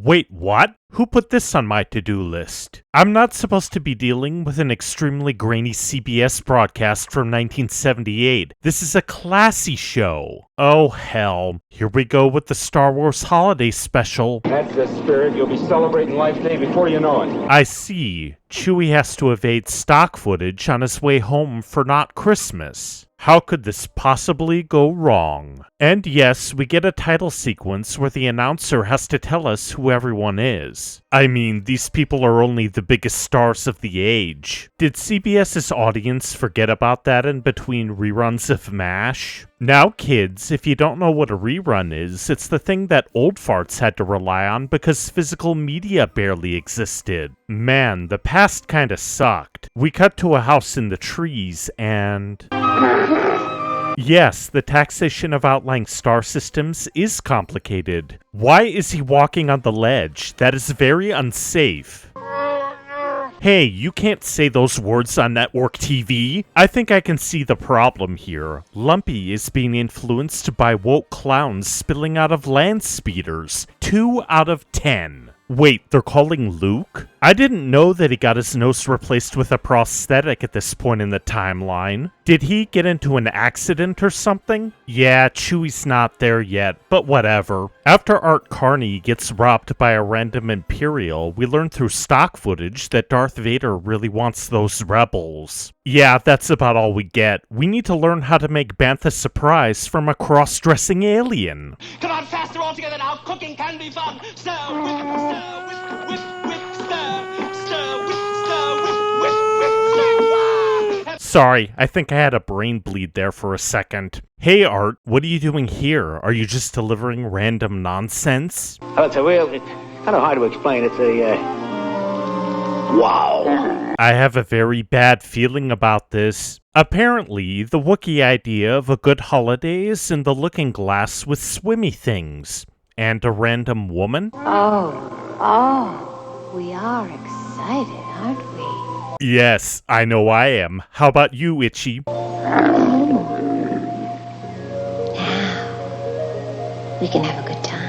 Wait, what? Who put this on my to-do list? I'm not supposed to be dealing with an extremely grainy CBS broadcast from 1978. This is a classy show. Oh, hell. Here we go with the Star Wars Holiday Special. That's the spirit. You'll be celebrating Life Day before you know it. I see. Chewie has to evade stock footage on his way home for not Christmas. How could this possibly go wrong? And yes, we get a title sequence where the announcer has to tell us who everyone is. I mean, these people are only the biggest stars of the age. Did CBS's audience forget about that in between reruns of MASH? Now, kids, if you don't know what a rerun is, it's the thing that old farts had to rely on because physical media barely existed. Man, the past kinda sucked. We cut to a house in the trees and... Yes, the taxation of outlying star systems is complicated. Why is he walking on the ledge? That is very unsafe. Hey, you can't say those words on network TV. I think I can see the problem here. Lumpy is being influenced by woke clowns spilling out of land speeders. 2 out of 10. Wait, they're calling Luke? I didn't know that he got his nose replaced with a prosthetic at this point in the timeline. Did he get into an accident or something? Yeah, Chewie's not there yet, but whatever. After Art Carney gets robbed by a random Imperial, we learn through stock footage that Darth Vader really wants those rebels. Yeah, that's about all we get. We need to learn how to make Bantha surprise from a cross-dressing alien. Come on, faster all together now. Cooking can be fun. Stir, whisk, whisk, whisk, stir, stir, whisk, stir, whisk, whisk. Sorry, I think I had a brain bleed there for a second. Hey Art, what are you doing here? Are you just delivering random nonsense? Oh, it's kind of hard to explain. It's a, wow. I have a very bad feeling about this. Apparently, the Wookiee idea of a good holiday is in the looking glass with swimmy things. And a random woman? Oh, we are excited, aren't we? Yes, I know I am. How about you, Itchy? Now, we can have a good time.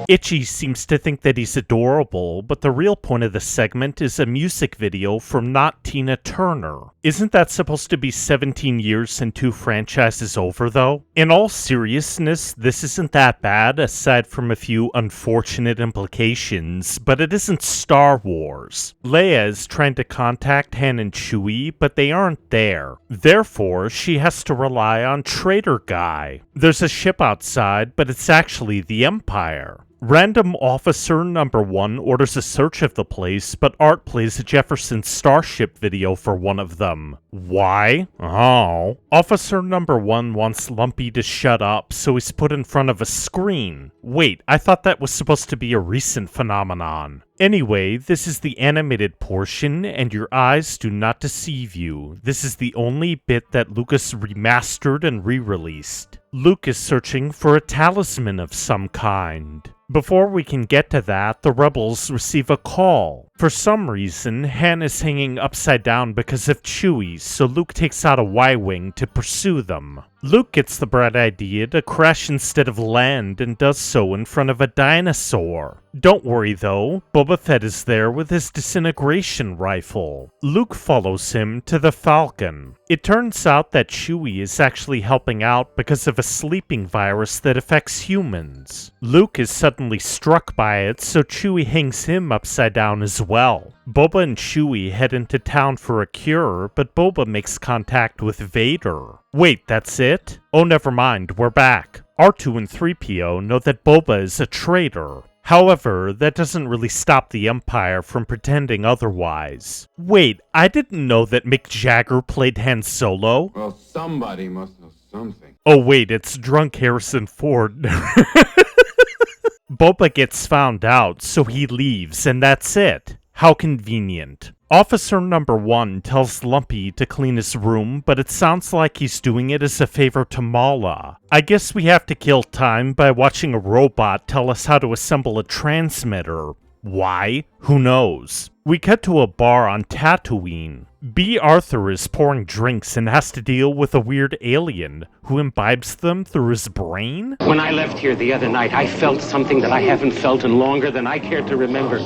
Itchy seems to think that he's adorable, but the real point of the segment is a music video from Not Tina Turner. Isn't that supposed to be 17 years and 2 franchises over, though? In all seriousness, this isn't that bad, aside from a few unfortunate implications, but it isn't Star Wars. Leia is trying to contact Han and Chewie, but they aren't there. Therefore, she has to rely on Traitor Guy. There's a ship outside, but it's actually the Empire. Random Officer Number 1 orders a search of the place, but Art plays a Jefferson Starship video for one of them. Why? Oh. Officer Number 1 wants Lumpy to shut up, so he's put in front of a screen. Wait, I thought that was supposed to be a recent phenomenon. Anyway, this is the animated portion, and your eyes do not deceive you. This is the only bit that Lucas remastered and re-released. Luke is searching for a talisman of some kind. Before we can get to that, the rebels receive a call. For some reason, Han is hanging upside down because of Chewie, so Luke takes out a Y-wing to pursue them. Luke gets the bright idea to crash instead of land and does so in front of a dinosaur. Don't worry though, Boba Fett is there with his disintegration rifle. Luke follows him to the Falcon. It turns out that Chewie is actually helping out because of a sleeping virus that affects humans. Luke is suddenly struck by it, so Chewie hangs him upside down as well. Boba and Chewie head into town for a cure, but Boba makes contact with Vader. Wait, that's it? Oh, never mind, we're back. R2 and 3PO know that Boba is a traitor. However, that doesn't really stop the Empire from pretending otherwise. Wait, I didn't know that Mick Jagger played Han Solo? Well, somebody must know something. Oh wait, it's drunk Harrison Ford. Boba gets found out, so he leaves, and that's it. How convenient. Officer Number 1 tells Lumpy to clean his room, but it sounds like he's doing it as a favor to Mala. I guess we have to kill time by watching a robot tell us how to assemble a transmitter. Why? Who knows? We cut to a bar on Tatooine. B. Arthur is pouring drinks and has to deal with a weird alien. who imbibes them through his brain? When I left here the other night, I felt something that I haven't felt in longer than I care to remember.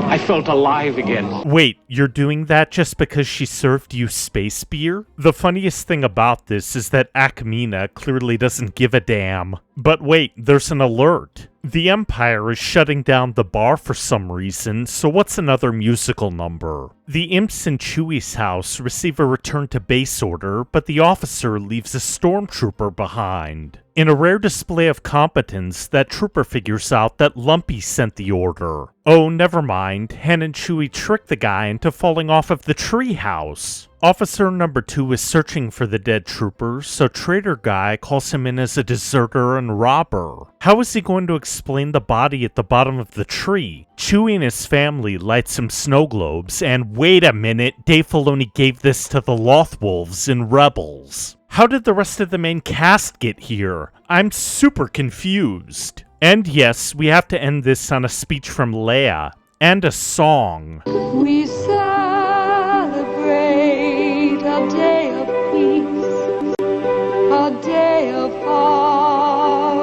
I felt alive again. Wait, you're doing that just because she served you space beer? The funniest thing about this is that Akmina clearly doesn't give a damn. But wait, there's an alert. The Empire is shutting down the bar for some reason, so what's another musical number? The imps in Chewie's house receive a return to base order, but the officer leaves a stormtrooper behind. In a rare display of competence, that trooper figures out that Lumpy sent the order. Oh, never mind. Hen and Chewie trick the guy into falling off of the tree house. Officer number 2 is searching for the dead trooper, so Trader Guy calls him in as a deserter and robber. How is he going to explain the body at the bottom of the tree? Chewie and his family light some snow globes, and wait a minute, Dave Filoni gave this to the Lothwolves in Rebels. How did the rest of the main cast get here? I'm super confused. And yes, we have to end this on a speech from Leia, and a song. We celebrate a day of peace, a day of harmony.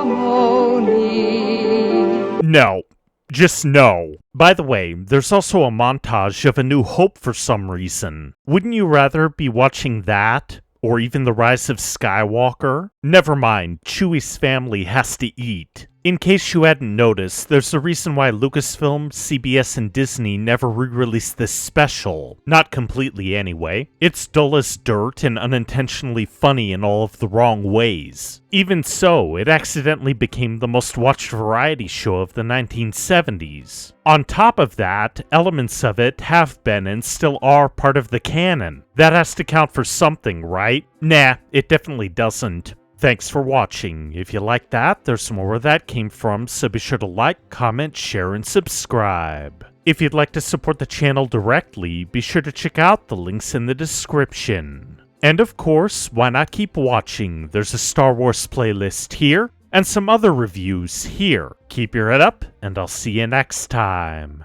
No. Just no. By the way, there's also a montage of A New Hope for some reason. Wouldn't you rather be watching that? Or even The Rise of Skywalker? Never mind, Chewie's family has to eat. In case you hadn't noticed, there's a reason why Lucasfilm, CBS, and Disney never re-released this special. Not completely anyway. It's dull as dirt and unintentionally funny in all of the wrong ways. Even so, it accidentally became the most watched variety show of the 1970s. On top of that, elements of it have been and still are part of the canon. That has to count for something, right? Nah, it definitely doesn't. Thanks for watching. If you like that, there's more where that came from, so be sure to like, comment, share, and subscribe. If you'd like to support the channel directly, be sure to check out the links in the description. And of course, why not keep watching? There's a Star Wars playlist here, and some other reviews here. Keep your head up, and I'll see you next time.